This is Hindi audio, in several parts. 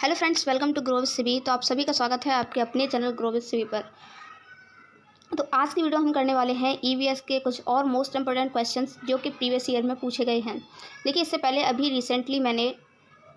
Hello friends, welcome to grow with Sibi. तो आप सभी का स्वागत है आपके अपने चैनल ग्रो विद सिबी पर। तो आज की वीडियो हम करने वाले हैं ईवीएस के कुछ और मोस्ट इंपोर्टेंट क्वेश्चंस जो कि प्रीवियस ईयर में पूछे गए हैं। देखिए, इससे पहले अभी रिसेंटली मैंने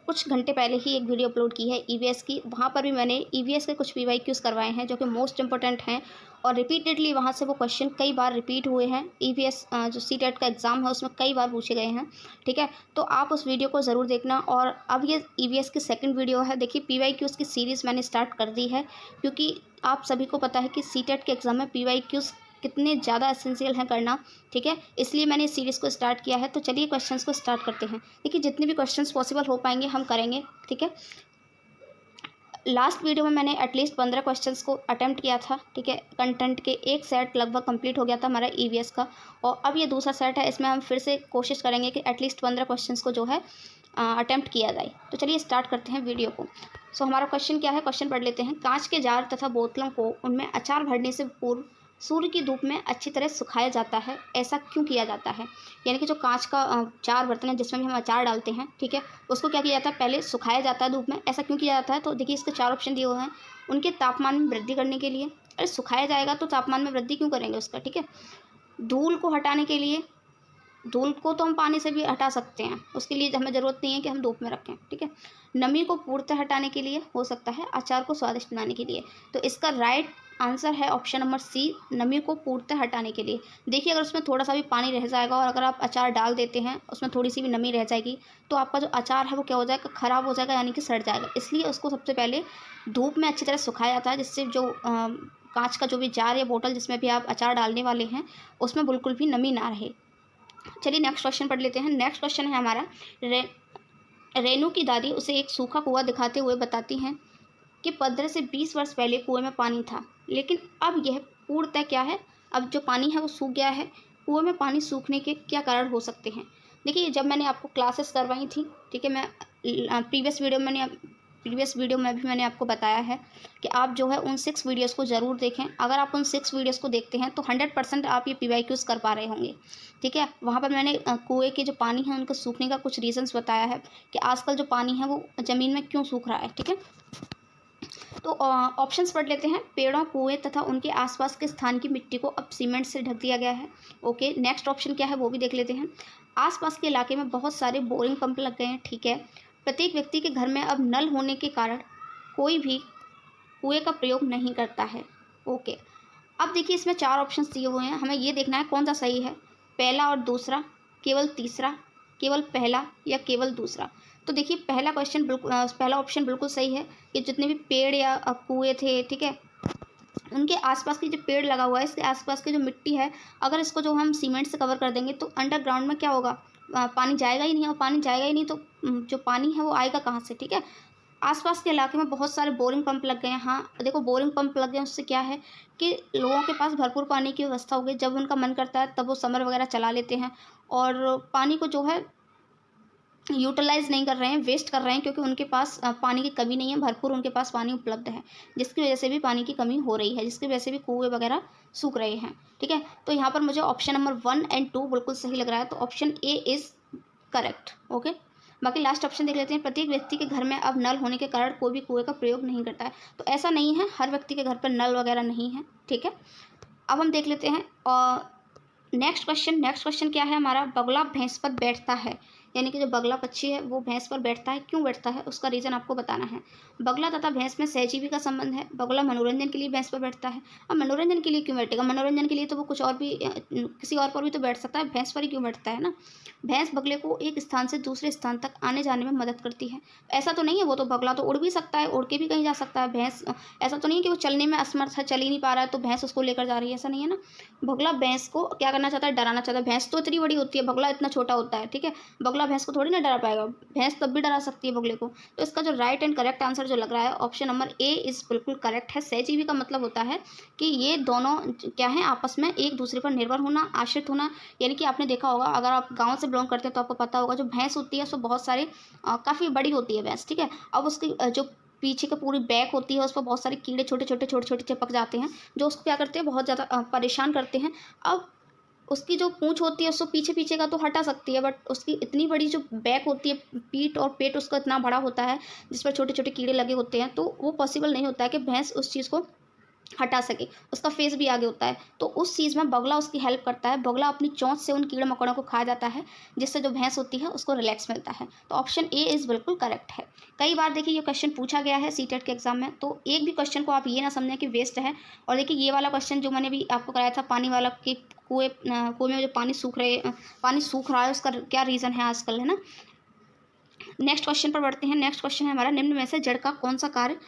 कुछ घंटे पहले ही एक वीडियो अपलोड की है ईवीएस की। वहाँ पर भी मैंने ईवीएस के कुछ पीवाईक्यूज़ करवाए हैं जो कि मोस्ट इंपॉर्टेंट हैं और रिपीटेडली वहाँ से वो क्वेश्चन कई बार रिपीट हुए हैं। ईवीएस जो सीटेट का एग्ज़ाम है उसमें कई बार पूछे गए हैं। ठीक है, तो आप उस वीडियो को ज़रूर देखना। और अब ये ईवीएस की सेकंड वीडियो है। देखिए, पीवाईक्यूज़ की सीरीज़ मैंने स्टार्ट कर दी है क्योंकि आप सभी को पता है कि सीटेट के एग्ज़ाम में पीवाईक्यूज़ कितने ज़्यादा एसेंशियल हैं करना। ठीक है, इसलिए मैंने इस सीरीज़ को स्टार्ट किया है। तो चलिए क्वेश्चंस को स्टार्ट करते हैं। देखिए, जितने भी क्वेश्चंस पॉसिबल हो पाएंगे हम करेंगे। ठीक है, लास्ट वीडियो में मैंने एटलीस्ट 15 क्वेश्चंस को अटेम्प्ट किया था। ठीक है, कंटेंट के एक सेट लगभग कंप्लीट हो गया था हमारा ईवीएस का, और अब ये दूसरा सेट है। इसमें हम फिर से कोशिश करेंगे कि एटलीस्ट 15 क्वेश्चंस को जो है अटेम्प्ट किया जाए। तो चलिए स्टार्ट करते हैं वीडियो को। सो हमारा क्वेश्चन क्या है, क्वेश्चन पढ़ लेते हैं। कांच के जार तथा बोतलों को उनमें अचार भरने से पूर्व सूर्य की धूप में अच्छी तरह सुखाया जाता है, ऐसा क्यों किया जाता है? यानी कि जो कांच का जार बर्तन है जिसमें भी हम अचार डालते हैं, ठीक है, उसको क्या किया जाता है, पहले सुखाया जाता है धूप में। ऐसा क्यों किया जाता है? तो देखिए, इसके 4 ऑप्शन दिए हुए हैं। उनके तापमान में वृद्धि करने के लिए। अरे, सुखाया जाएगा तो तापमान में वृद्धि क्यों करेंगे उसका? ठीक है, धूल को हटाने के लिए। धूल को तो हम पानी से भी हटा सकते हैं, उसके लिए हमें ज़रूरत नहीं है कि हम धूप में रखें। ठीक है, नमी को पूर्णतः हटाने के लिए हो सकता है, अचार को स्वादिष्ट बनाने के लिए। तो इसका राइट आंसर है ऑप्शन नंबर सी, नमी को पूर्णतः हटाने के लिए। देखिए, अगर उसमें थोड़ा सा भी पानी रह जाएगा और अगर आप अचार डाल देते हैं, उसमें थोड़ी सी भी नमी रह जाएगी, तो आपका जो अचार है वो क्या हो जाएगा, ख़राब हो जाएगा, यानी कि सड़ जाएगा। इसलिए उसको सबसे पहले धूप में अच्छी तरह सुखाया जाता है, जिससे जो कांच का जो भी जार या बोतल जिसमें भी आप अचार डालने वाले हैं उसमें बिल्कुल भी नमी ना रहे। चलिए नेक्स्ट क्वेश्चन पढ़ लेते हैं। नेक्स्ट क्वेश्चन है हमारा, रेनू की दादी उसे एक सूखा कुआं दिखाते हुए बताती हैं कि 15 से 20 वर्ष पहले कुएं में पानी था, लेकिन अब यह पूर्णतः क्या है, अब जो पानी है वो सूख गया है। कुएं में पानी सूखने के क्या कारण हो सकते हैं? देखिए, जब मैंने आपको क्लासेस करवाई थी, ठीक है, मैं प्रीवियस वीडियो में भी मैंने आपको बताया है कि आप जो है उन 6 वीडियोस को ज़रूर देखें। अगर आप उन 6 वीडियोस को देखते हैं तो 100% आप ये पीवाईक्यूज़ कर पा रहे होंगे। ठीक है, वहाँ पर मैंने कुएं के जो पानी है उनके सूखने का कुछ रीजंस बताया है कि आजकल जो पानी है वो ज़मीन में क्यों सूख रहा है। ठीक है, तो ऑप्शंस पढ़ लेते हैं। पेड़ों, कुएं तथा उनके आसपास के स्थान की मिट्टी को अब सीमेंट से ढक दिया गया है। ओके, नेक्स्ट ऑप्शन क्या है वो भी देख लेते हैं। आसपास के इलाके में बहुत सारे बोरिंग पंप लग गए हैं। ठीक है, प्रत्येक व्यक्ति के घर में अब नल होने के कारण कोई भी कुएं का प्रयोग नहीं करता है। ओके, अब देखिए, इसमें 4 ऑप्शंस दिए हुए हैं, हमें ये देखना है कौन सा सही है, पहला और दूसरा, केवल तीसरा, केवल पहला या केवल दूसरा। तो देखिए, पहला ऑप्शन बिल्कुल सही है कि जितने भी पेड़ या कुएं थे, ठीक है, उनके आसपास की जो पेड़ लगा हुआ है, इसके आसपास की जो मिट्टी है, अगर इसको जो हम सीमेंट से कवर कर देंगे तो अंडरग्राउंड में क्या होगा, पानी जाएगा ही नहीं, और पानी जाएगा ही नहीं तो जो पानी है वो आएगा कहाँ से? ठीक है, आसपास के इलाके में बहुत सारे बोरिंग पंप लग गए हैं। हाँ, देखो, बोरिंग पंप लग गए हैं, उससे क्या है कि लोगों के पास भरपूर पानी की व्यवस्था हो गई। जब उनका मन करता है तब वो समर वगैरह चला लेते हैं और पानी को जो है यूटिलाइज़ नहीं कर रहे हैं, वेस्ट कर रहे हैं, क्योंकि उनके पास पानी की कमी नहीं है, भरपूर उनके पास पानी उपलब्ध है, जिसकी वजह से भी पानी की कमी हो रही है, जिसकी वजह से भी कुएँ वगैरह सूख रहे हैं। ठीक है, तो यहाँ पर मुझे ऑप्शन नंबर 1 और 2 बिल्कुल सही लग रहा है, तो option A is correct. Okay, बाकी लास्ट ऑप्शन देख लेते हैं। प्रत्येक व्यक्ति के घर में अब नल होने के कारण कोई भी कुएं का प्रयोग नहीं करता है। तो ऐसा नहीं है, हर व्यक्ति के घर पर नल वगैरह नहीं है। ठीक है, अब हम देख लेते हैं और नेक्स्ट क्वेश्चन क्या है हमारा, बगुला भैंस पर बैठता है, यानी कि जो बगला पक्षी है वो भैंस पर बैठता है, क्यों बैठता है उसका रीज़न आपको बताना है। बगला तथा भैंस में सहजीवी का संबंध है। बगला मनोरंजन के लिए भैंस पर बैठता है। अब मनोरंजन के लिए क्यों बैठेगा? मनोरंजन के लिए तो वो कुछ और भी किसी और पर भी तो बैठ सकता है, भैंस पर ही क्यों बैठता है ना। भैंस बगले को एक स्थान से दूसरे स्थान तक आने जाने में मदद करती है। ऐसा तो नहीं है, वो तो बगला तो उड़ भी सकता है, उड़ के भी कहीं जा सकता है। भैंस ऐसा तो नहीं है कि वो चलने में असमर्थ है, चल ही नहीं पा रहा है तो भैंस उसको लेकर जा रही है, ऐसा नहीं है ना। बगला भैंस को क्या करना चाहता है, डराना चाहता है। भैंस तो इतनी बड़ी होती है, बगला इतना छोटा होता है। ठीक है, बगला भैंस को थोड़ी ना डरा पाएगा, भैंस तब भी डरा सकती है बगले को। तो इसका जो राइट एंड करेक्ट आंसर जो लग रहा है, ऑप्शन नंबर ए इज बिल्कुल करेक्ट है। सहजीवी का मतलब होता है कि ये दोनों क्या है, आपस में एक दूसरे पर निर्भर होना, आश्रित होना। यानी कि आपने देखा होगा, अगर आप गाँव से बिलोंग करते हैं तो आपको पता होगा, जो भैंस होती है उसको बहुत सारे काफ़ी बड़ी होती है भैंस। ठीक है, अब उसकी जो पीछे का पूरी बैक होती है उस पर बहुत सारे कीड़े छोटे छोटे चिपक जाते हैं, जो उसको क्या करते हैं, बहुत ज़्यादा परेशान करते हैं। अब उसकी जो पूँछ होती है उसको पीछे पीछे का तो हटा सकती है, बट उसकी इतनी बड़ी जो बैक होती है, पीठ और पेट उसका इतना बड़ा होता है जिस पर छोटे छोटे कीड़े लगे होते हैं, तो वो पॉसिबल नहीं होता है कि भैंस उस चीज़ को हटा सके। उसका फेस भी आगे होता है, तो उस चीज़ में बगुला उसकी हेल्प करता है। बगुला अपनी चोंच से उन कीड़े मकोड़ों को खा जाता है, जिससे जो भैंस होती है उसको रिलैक्स मिलता है। तो ऑप्शन ए इज़ बिल्कुल करेक्ट है। कई बार देखिए ये क्वेश्चन पूछा गया है सीटेट के एग्जाम में, तो एक भी क्वेश्चन को आप ये ना समझें कि वेस्ट है। और देखिए ये वाला क्वेश्चन जो मैंने भी आपको कराया था पानी वाला, कि कुएं में जो पानी सूख रहा है उसका क्या रीज़न है आजकल, है ना। नेक्स्ट क्वेश्चन पर बढ़ते हैं। नेक्स्ट क्वेश्चन है हमारा, निम्न में से जड़ का कौन सा कार्य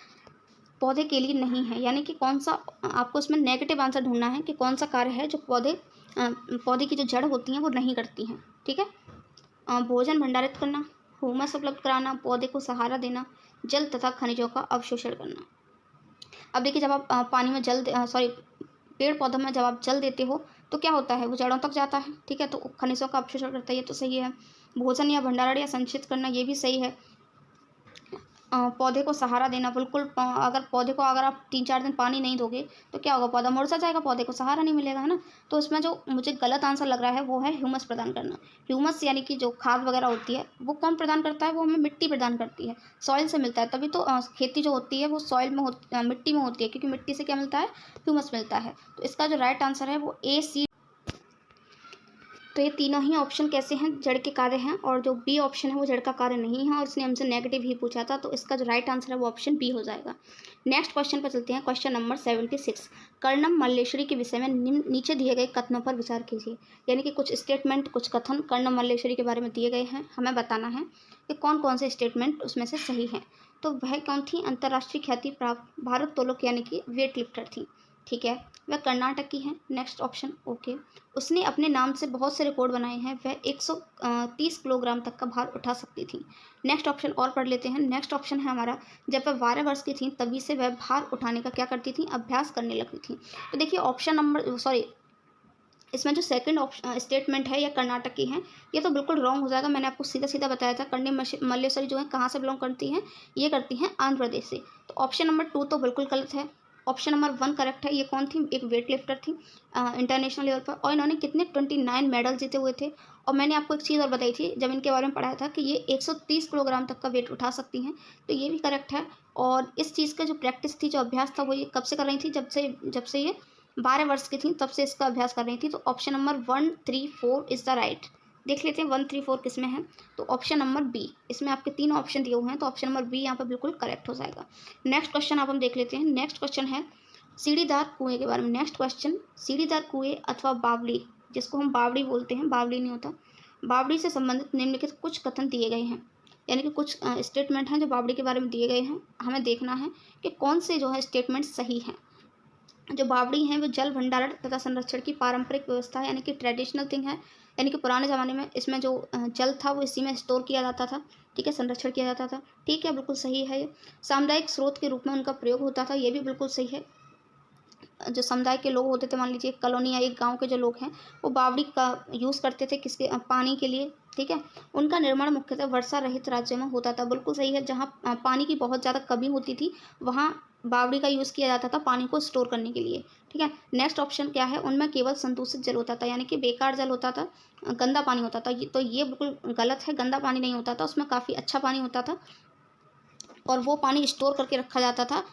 पौधे के लिए नहीं है, यानी कि कौन सा, आपको इसमें नेगेटिव आंसर ढूंढना है कि कौन सा कार्य है जो पौधे की जो जड़ होती हैं वो नहीं करती हैं। ठीक है, भोजन भंडारित करना, ह्यूमस उपलब्ध कराना, पौधे को सहारा देना, जल तथा खनिजों का अवशोषण करना। अब देखिए जब आप पानी में पेड़ पौधों में जब आप जल देते हो तो क्या होता है, वो जड़ों तक जाता है। ठीक है, तो खनिजों का अवशोषण करता है, ये तो सही है। भोजन या भंडारण या संचित करना, ये भी सही है। पौधे को सहारा देना, बिल्कुल अगर पौधे को अगर आप 3-4 दिन पानी नहीं दोगे तो क्या होगा, पौधा मुरझा जाएगा, पौधे को सहारा नहीं मिलेगा, है ना। तो इसमें जो मुझे गलत आंसर लग रहा है वो है ह्यूमस प्रदान करना। ह्यूमस यानी कि जो खाद वगैरह होती है वो कौन प्रदान करता है, वो हमें मिट्टी प्रदान करती है, सॉइल से मिलता है। तभी तो खेती जो होती है वो सॉइल में मिट्टी में होती है, क्योंकि मिट्टी से क्या मिलता है, ह्यूमस मिलता है। तो इसका जो राइट आंसर है वो ए सी। तो ये तीनों ही ऑप्शन कैसे हैं, जड़ के कार्य हैं, और जो बी ऑप्शन है वो जड़ का कार्य नहीं है, और इसने हमसे नेगेटिव ही पूछा था, तो इसका जो राइट आंसर है वो ऑप्शन बी हो जाएगा। नेक्स्ट क्वेश्चन पर चलते हैं, क्वेश्चन नंबर 76। कर्णम मल्लेश्वरी के विषय में नीचे दिए गए कथनों पर विचार कीजिए। यानी कि कुछ स्टेटमेंट, कुछ कथन कर्णम मल्लेश्वरी के बारे में दिए गए हैं, हमें बताना है कि कौन कौन से स्टेटमेंट उसमें से सही हैं। तो वह कौन थी, अंतर्राष्ट्रीय ख्याति प्राप्त भारोत्तोलक यानी कि वेट लिफ्टर थी। ठीक है, वह कर्नाटक की है। Next option okay. उसने अपने नाम से बहुत से रिकॉर्ड बनाए हैं, वह 130 किलोग्राम तक का भार उठा सकती थी। नेक्स्ट ऑप्शन और पढ़ लेते हैं। नेक्स्ट ऑप्शन है हमारा, जब वह 12 वर्ष की थी तभी से वह भार उठाने का क्या करती थी, अभ्यास करने लगती थी। तो देखिए ऑप्शन नंबर इसमें जो सेकंड ऑप्शन स्टेटमेंट है या कर्नाटक की है, ये तो बिल्कुल रॉन्ग हो जाएगा। मैंने आपको सीधा सीधा बताया था, कर्णिम मल्लेश्वरी जो है कहाँ से बिलोंग करती हैं, ये करती हैं आंध्र प्रदेश से। तो ऑप्शन नंबर 2 तो बिल्कुल गलत है। ऑप्शन नंबर 1 करेक्ट है। ये कौन थी, एक वेट लिफ्टर थी इंटरनेशनल लेवल पर, और इन्होंने कितने 29 मेडल जीते हुए थे। और मैंने आपको एक चीज़ और बताई थी जब इनके बारे में पढ़ाया था कि ये 130 किलोग्राम तक का वेट उठा सकती हैं, तो ये भी करेक्ट है। और इस चीज़ का जो प्रैक्टिस थी, जो अभ्यास था, वो ये कब से कर रही थी, जब से ये 12 वर्ष की थी तब से इसका अभ्यास कर रही थी। तो option number 1, 3, 4 is the right. देख लेते हैं 1, 3, 4 किस में है। तो ऑप्शन नंबर बी, इसमें आपके 3 ऑप्शन दिए हुए हैं, तो ऑप्शन नंबर बी यहाँ पर बिल्कुल करेक्ट हो जाएगा। नेक्स्ट क्वेश्चन आप हम देख लेते हैं। नेक्स्ट क्वेश्चन है सीढ़ीदार कुएं के बारे में। नेक्स्ट क्वेश्चन, सीढ़ीदार कुएं अथवा बावड़ी, जिसको हम बावड़ी बोलते हैं, बावड़ी नहीं होता, बावड़ी से संबंधित निम्नलिखित कुछ कथन दिए गए हैं, यानी कि कुछ स्टेटमेंट हैं जो बावड़ी के बारे में दिए गए हैं। हमें देखना है कि कौन से जो है स्टेटमेंट सही हैं। जो बावड़ी हैं वो जल भंडारण तथा संरक्षण की पारंपरिक व्यवस्था है, यानी कि ट्रेडिशनल थिंग है, यानी कि पुराने ज़माने में इसमें जो जल था वो इसी में स्टोर किया जाता था। ठीक है, संरक्षण किया जाता था। ठीक है, बिल्कुल सही है ये। सामुदायिक स्रोत के रूप में उनका प्रयोग होता था, ये भी बिल्कुल सही है। जो समुदाय के लोग होते थे, मान लीजिए एक कॉलोनी या एक गांव के जो लोग हैं, वो बावड़ी का यूज़ करते थे किसके, पानी के लिए। ठीक है, उनका निर्माण मुख्यतः वर्षा रहित राज्यों में होता था। बिल्कुल सही है, जहाँ पानी की बहुत ज़्यादा कमी होती थी वहाँ बावड़ी का यूज़ किया जाता था पानी को स्टोर करने के लिए। ठीक है, नेक्स्ट ऑप्शन क्या है, उनमें केवल संदूषित जल होता था, यानी कि बेकार जल होता था, गंदा पानी होता था। तो ये बिल्कुल गलत है, गंदा पानी नहीं होता था, उसमें काफ़ी अच्छा पानी होता था, और वो पानी स्टोर करके रखा जाता था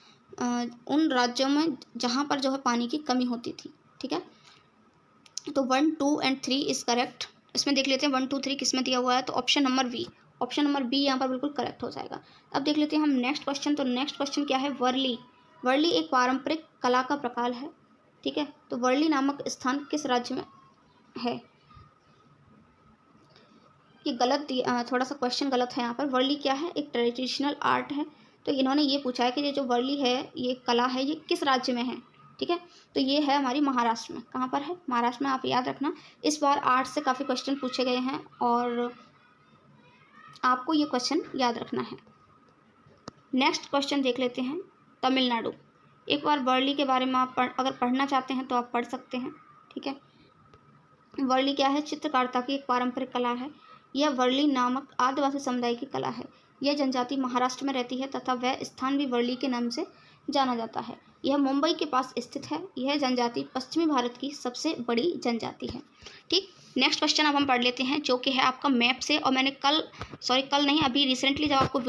उन राज्यों में जहाँ पर जो है पानी की कमी होती थी। ठीक है, तो 1, 2 एंड 3 इज़ करेक्ट। इसमें देख लेते हैं 1, 2, 3 किस में दिया हुआ है। तो option number B, option number B यहाँ पर बिल्कुल करेक्ट हो जाएगा। अब देख लेते हैं हम नेक्स्ट क्वेश्चन। तो नेक्स्ट क्वेश्चन क्या है, वर्ली। वर्ली एक पारंपरिक कला का प्रकार है। ठीक है, तो वर्ली नामक स्थान किस राज्य में है। ये गलत थोड़ा सा क्वेश्चन गलत है यहाँ पर। वर्ली क्या है, एक ट्रेडिशनल आर्ट है। तो इन्होंने ये पूछा है कि ये जो वर्ली है, ये कला है, ये किस राज्य में है। ठीक है, तो ये है हमारी महाराष्ट्र में। कहाँ पर है, महाराष्ट्र में। आप याद रखना, इस बार आर्ट से काफ़ी क्वेश्चन पूछे गए हैं और आपको ये क्वेश्चन याद रखना है। नेक्स्ट क्वेश्चन देख लेते हैं, तमिलनाडु। एक बार वर्ली के बारे में आप अगर पढ़ना चाहते हैं तो आप पढ़ सकते हैं। ठीक है, वर्ली क्या है, चित्रकारिता की एक पारंपरिक कला है। यह वर्ली नामक आदिवासी समुदाय की कला है। यह जनजाति महाराष्ट्र में रहती है तथा वह स्थान भी वर्ली के नाम से जाना जाता है। यह मुंबई के पास स्थित है। यह जनजाति पश्चिमी भारत की सबसे बड़ी जनजाति है। ठीक, नेक्स्ट क्वेश्चन अब हम पढ़ लेते हैं, जो कि है आपका मैप से। और मैंने कल नहीं, अभी रिसेंटली जब आपको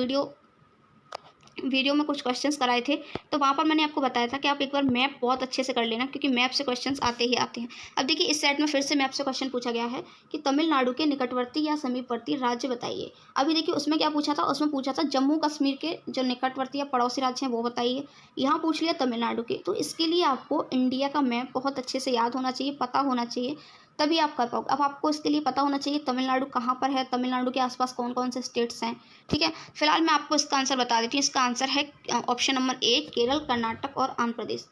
वीडियो में कुछ क्वेश्चंस कराए थे, तो वहाँ पर मैंने आपको बताया था कि आप एक बार मैप बहुत अच्छे से कर लेना, क्योंकि मैप से क्वेश्चंस आते ही आते हैं। अब देखिए, इस सेट में फिर से मैप से क्वेश्चन पूछा गया है कि तमिलनाडु के निकटवर्ती या समीपवर्ती राज्य बताइए। अभी देखिए, उसमें क्या पूछा था, उसमें पूछा था जम्मू कश्मीर के जो निकटवर्ती या पड़ोसी राज्य हैं वो बताइए। यहाँ पूछ लिया तमिलनाडु के। तो इसके लिए आपको इंडिया का मैप बहुत अच्छे से याद होना चाहिए, पता होना चाहिए, तभी आप कर पाओगे। अब आपको इसके लिए पता होना चाहिए तमिलनाडु कहाँ पर है, तमिलनाडु के आसपास कौन कौन से स्टेट्स हैं। ठीक है, फिलहाल मैं आपको इसका आंसर बता देती हूँ। इसका आंसर है option number A, Kerala, Karnataka और आंध्र प्रदेश।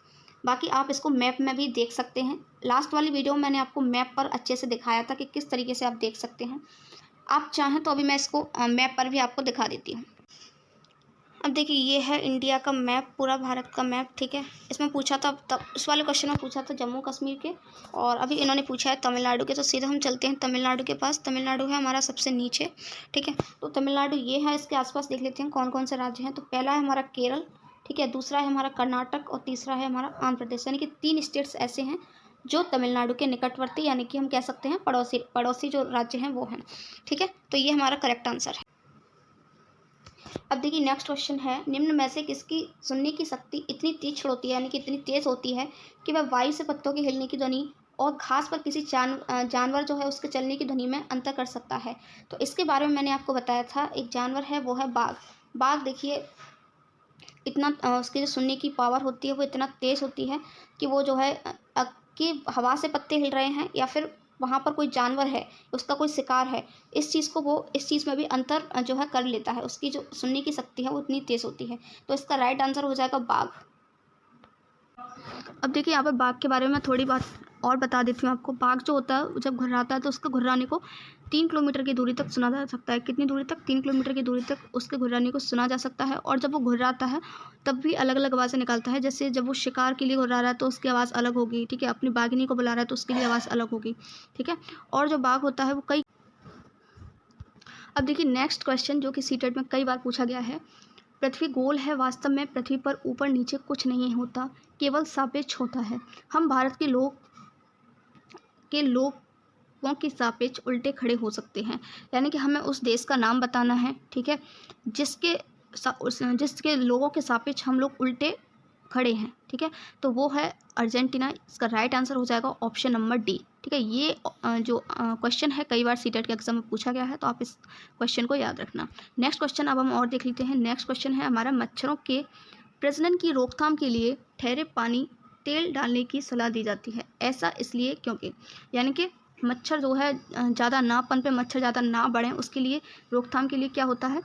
बाकी आप इसको मैप में भी देख सकते हैं। लास्ट वाली वीडियो में मैंने आपको मैप पर अच्छे से दिखाया था कि किस तरीके से आप देख सकते हैं। आप चाहें तो अभी मैं इसको मैप पर भी आपको दिखा देती हूँ। अब देखिए, ये है इंडिया का मैप, पूरा भारत का मैप। ठीक है, इसमें पूछा था, तब उस वाले क्वेश्चन में पूछा था जम्मू कश्मीर के, और अभी इन्होंने पूछा है तमिलनाडु के। तो सीधा हम चलते हैं तमिलनाडु के पास। तमिलनाडु है हमारा सबसे नीचे। ठीक है, तो तमिलनाडु ये है, इसके आसपास देख लेते हैं कौन कौन से राज्य हैं। तो पहला है हमारा केरल, ठीक है, दूसरा है हमारा कर्नाटक और तीसरा है हमारा आंध्र प्रदेश। यानी कि 3 स्टेट्स ऐसे हैं जो तमिलनाडु के निकटवर्ती, यानी कि हम कह सकते हैं पड़ोसी जो राज्य हैं वो हैं। ठीक है, तो ये हमारा करेक्ट आंसर है। अब देखिए, नेक्स्ट क्वेश्चन है, निम्न में से किसकी सुनने की शक्ति इतनी तीक्ष्ण होती है, यानी कि इतनी तेज होती है कि वह वायु से पत्तों के हिलने की ध्वनि और घास पर किसी जानवर जो है उसके चलने की ध्वनि में अंतर कर सकता है। तो इसके बारे में मैंने आपको बताया था, एक जानवर है वो है बाघ। बाघ देखिए, इतना उसकी जो सुनने की पावर होती है वो इतना तेज होती है कि वो जो है कि हवा से पत्ते हिल रहे हैं या फिर वहाँ पर कोई जानवर है, उसका कोई शिकार है, इस चीज़ को वो इस चीज़ में भी अंतर जो है कर लेता है। उसकी जो सुनने की शक्ति है वो इतनी तेज़ होती है। तो इसका राइट आंसर हो जाएगा बाघ। अब देखिए, यहाँ पर बाघ के बारे में थोड़ी बात और बता देती हूँ आपको। बाघ जो होता है जब घुर्राता है तो उसके घुर्राने को 3 किलोमीटर की दूरी तक सुना जा सकता है। कितनी दूरी तक? 3 किलोमीटर की दूरी तक उसके घुर्राने को सुना जा सकता है। और जब वो घुर्राता है तब भी अलग अलग आवाज़ें निकालता है। जैसे जब वो शिकार के लिए घुर्रा रहा है तो उसकी आवाज़ अलग होगी, ठीक है, अपनी बाघिनी को बुला रहा है तो उसके लिए आवाज़ अलग होगी। ठीक है, और जो बाघ होता है वो कई अब देखिए, नेक्स्ट क्वेश्चन जो कि सीटेट में कई बार पूछा गया है, पृथ्वी गोल है, वास्तव में पृथ्वी पर ऊपर नीचे कुछ नहीं होता, केवल सापेक्ष होता है। हम भारत के लोगों के सापेक्ष उल्टे खड़े हो सकते हैं। यानी कि हमें उस देश का नाम बताना है, ठीक है, जिसके लोगों के सापेक्ष हम लोग उल्टे खड़े हैं। ठीक है, तो वो है अर्जेंटीना। इसका राइट आंसर हो जाएगा ऑप्शन नंबर डी। ठीक है, ये जो क्वेश्चन है कई बार सीटेट के एग्जाम में पूछा गया है, तो आप इस क्वेश्चन को याद रखना। नेक्स्ट क्वेश्चन अब हम और देख लेते हैं। नेक्स्ट क्वेश्चन है हमारा, मच्छरों के प्रजनन की रोकथाम के लिए ठहरे पानी तेल डालने की सलाह दी जाती है। ऐसा इसलिए क्योंकि, यानी कि मच्छर जो है ज़्यादा ना पनपे, मच्छर ज़्यादा ना बढ़ें, उसके लिए रोकथाम के लिए क्या होता है,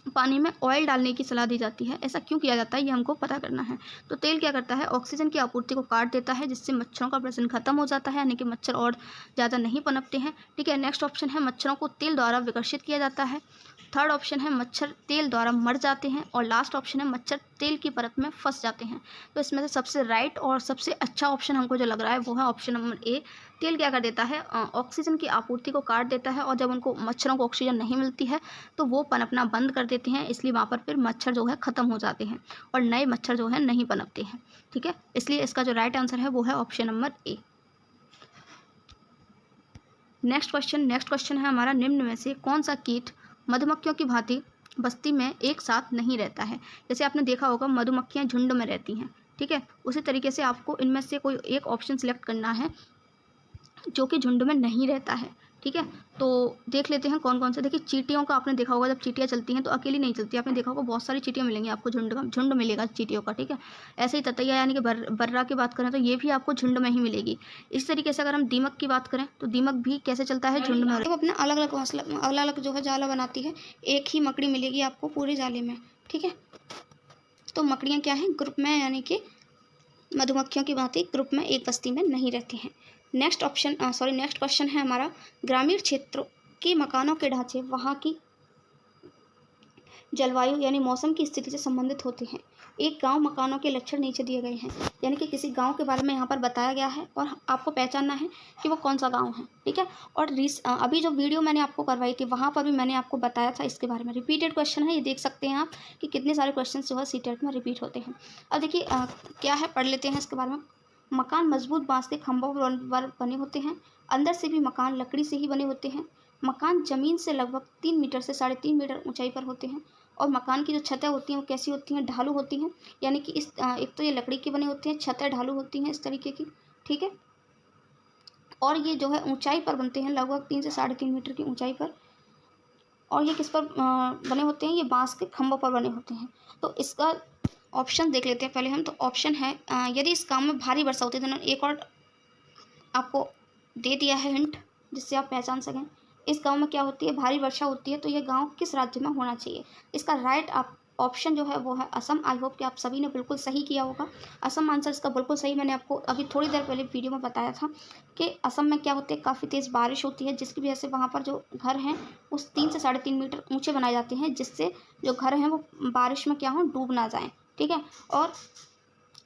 पानी में ऑयल डालने की सलाह दी जाती है। ऐसा क्यों किया जाता है ये हमको पता करना है। तो तेल क्या करता है, ऑक्सीजन की आपूर्ति को काट देता है, जिससे मच्छरों का प्रजनन खत्म हो जाता है, यानी कि मच्छर और ज़्यादा नहीं पनपते हैं। ठीक है, नेक्स्ट ऑप्शन है, मच्छरों को तेल द्वारा विकर्षित किया जाता है। थर्ड ऑप्शन है, मच्छर तेल द्वारा मर जाते हैं। और लास्ट ऑप्शन है, मच्छर तेल की परत में फंस जाते हैं। तो इसमें से सबसे राइट और सबसे अच्छा ऑप्शन हमको जो लग रहा है वो है ऑप्शन नंबर ए। तेल क्या कर देता है, ऑक्सीजन की आपूर्ति को काट देता है, और जब उनको मच्छरों को ऑक्सीजन नहीं मिलती है तो वो पनपना बंद कर देते हैं, इसलिए वहाँ पर फिर मच्छर जो है ख़त्म हो जाते हैं और नए मच्छर जो है नहीं पनपते हैं। ठीक है, इसलिए इसका जो राइट आंसर है वो है option number A. Next question है हमारा, निम्न में से कौन सा कीट मधुमक्खियों की भांति बस्ती में एक साथ नहीं रहता है। जैसे आपने देखा होगा मधुमक्खियाँ झुंड में रहती हैं, ठीक है, उसी तरीके से आपको इनमें से कोई एक ऑप्शन सिलेक्ट करना है जो कि झुंड में नहीं रहता है। ठीक है, तो देख लेते हैं कौन कौन से। देखिए, चींटियों का आपने देखा होगा, जब चींटियाँ चलती हैं तो अकेली नहीं चलती, आपने देखा होगा बहुत सारी चींटियाँ मिलेंगी आपको, झुंड मिलेगा चींटियों का। ठीक है, ऐसे ही ततैया यानी कि बर्रा की बात करें तो ये भी आपको झुंड में ही मिलेगी। इस तरीके से अगर हम दीमक की बात करें तो दीमक भी कैसे चलता है, झुंड में। अपना अलग अलग घोंसला, अलग अलग जो है जाला बनाती है, एक ही मकड़ी मिलेगी आपको पूरे जाले में। ठीक है, तो मकड़ियाँ क्या हैं, ग्रुप में, यानी कि मधुमक्खियों की भांति ग्रुप में एक बस्ती में नहीं रहती हैं। नेक्स्ट क्वेश्चन है हमारा, ग्रामीण क्षेत्रों के मकानों के ढांचे वहाँ की जलवायु यानी मौसम की स्थिति से संबंधित होते हैं। एक गांव मकानों के लक्षण नीचे दिए गए हैं, यानी कि किसी गांव के बारे में यहाँ पर बताया गया है और आपको पहचानना है कि वो कौन सा गांव है, ठीक है। और अभी जो वीडियो मैंने आपको करवाई थी वहाँ पर भी मैंने आपको बताया था इसके बारे में। रिपीटेड क्वेश्चन है, ये देख सकते हैं आप कि कितने सारे क्वेश्चन जो है सीटेट में रिपीट होते हैं। अब देखिए क्या है, पढ़ लेते हैं इसके बारे में। मकान मजबूत बांस के खंभों पर बने होते हैं। अंदर से भी मकान लकड़ी से ही बने होते हैं। मकान ज़मीन से लगभग 3 मीटर से 3.5 मीटर ऊंचाई पर होते हैं। और मकान की जो छतें होती हैं वो कैसी होती हैं, ढालू होती हैं, यानी कि एक तो ये लकड़ी की बनी होती हैं, छतें ढालू होती हैं इस तरीके की, ठीक है। और ये जो है ऊंचाई पर बनते हैं, लगभग 3 से 3.5 मीटर की ऊंचाई पर। और ये किस पर बने होते हैं, ये बांस के खंभों पर बने होते हैं। तो इसका ऑप्शन देख लेते हैं पहले हम। तो ऑप्शन है यदि इस गाँव में भारी वर्षा होती है, तो एक और आपको दे दिया है हिंट जिससे आप पहचान सकें। इस गांव में क्या होती है, भारी वर्षा होती है, तो यह गांव किस राज्य में होना चाहिए। इसका राइट आप ऑप्शन जो है वो है असम। आई होप कि आप सभी ने बिल्कुल सही किया होगा। असम आंसर इसका बिल्कुल सही। मैंने आपको अभी थोड़ी देर पहले वीडियो में बताया था कि असम में क्या होती है, काफ़ी तेज़ बारिश होती है, जिसकी वजह से वहाँ पर जो घर हैं उस 3 से 3.5 मीटर ऊँचे बनाए जाते हैं, जिससे जो घर हैं वो बारिश में क्या हो, डूब ना जाएँ, ठीक है। और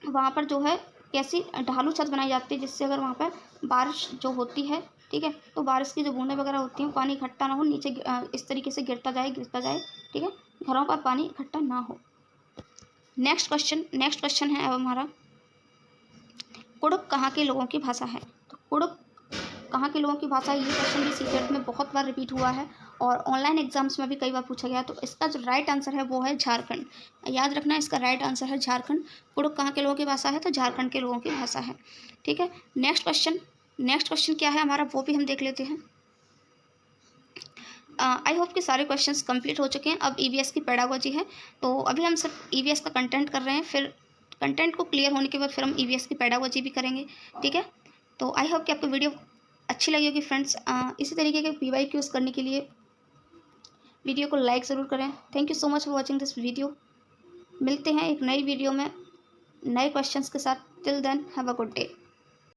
वहाँ पर जो है कैसी ढालू छत बनाई जाती है, जिससे अगर वहाँ पर बारिश जो होती है, ठीक है, तो बारिश की जो बूंदें वगैरह होती हैं, पानी इकट्ठा ना हो नीचे, इस तरीके से गिरता जाए, ठीक है, घरों पर पानी इकट्ठा ना हो। नेक्स्ट क्वेश्चन है अब हमारा, कुड़ुक कहाँ के लोगों की भाषा है। तो कुड़ुक कहाँ के लोगों की भाषा है, ये क्वेश्चन भी सीटेट में बहुत बार रिपीट हुआ है और ऑनलाइन एग्जाम्स में भी कई बार पूछा गया। तो इसका जो राइट आंसर है वो है झारखंड। याद रखना, इसका राइट आंसर है झारखंड। कुड़ुक कहाँ के लोगों की भाषा है, तो झारखंड के लोगों की भाषा है, ठीक है। नेक्स्ट क्वेश्चन क्या है हमारा, वो भी हम देख लेते हैं। आई होप कि सारे क्वेश्चंस कंप्लीट हो चुके हैं। अब ईवीएस की पेडागोजी है, तो अभी हम सिर्फ ईवीएस का कंटेंट कर रहे हैं, फिर कंटेंट को क्लियर होने के बाद फिर हम ईवीएस की पेडागोजी भी करेंगे, ठीक है। तो आई होप कि आपको वीडियो अच्छी लगी होगी फ्रेंड्स। इसी तरीके के PYQs करने के लिए वीडियो को लाइक ज़रूर करें। Thank you so much for watching this video. मिलते हैं एक नई वीडियो में नए क्वेश्चंस के साथ। Till then have a good day.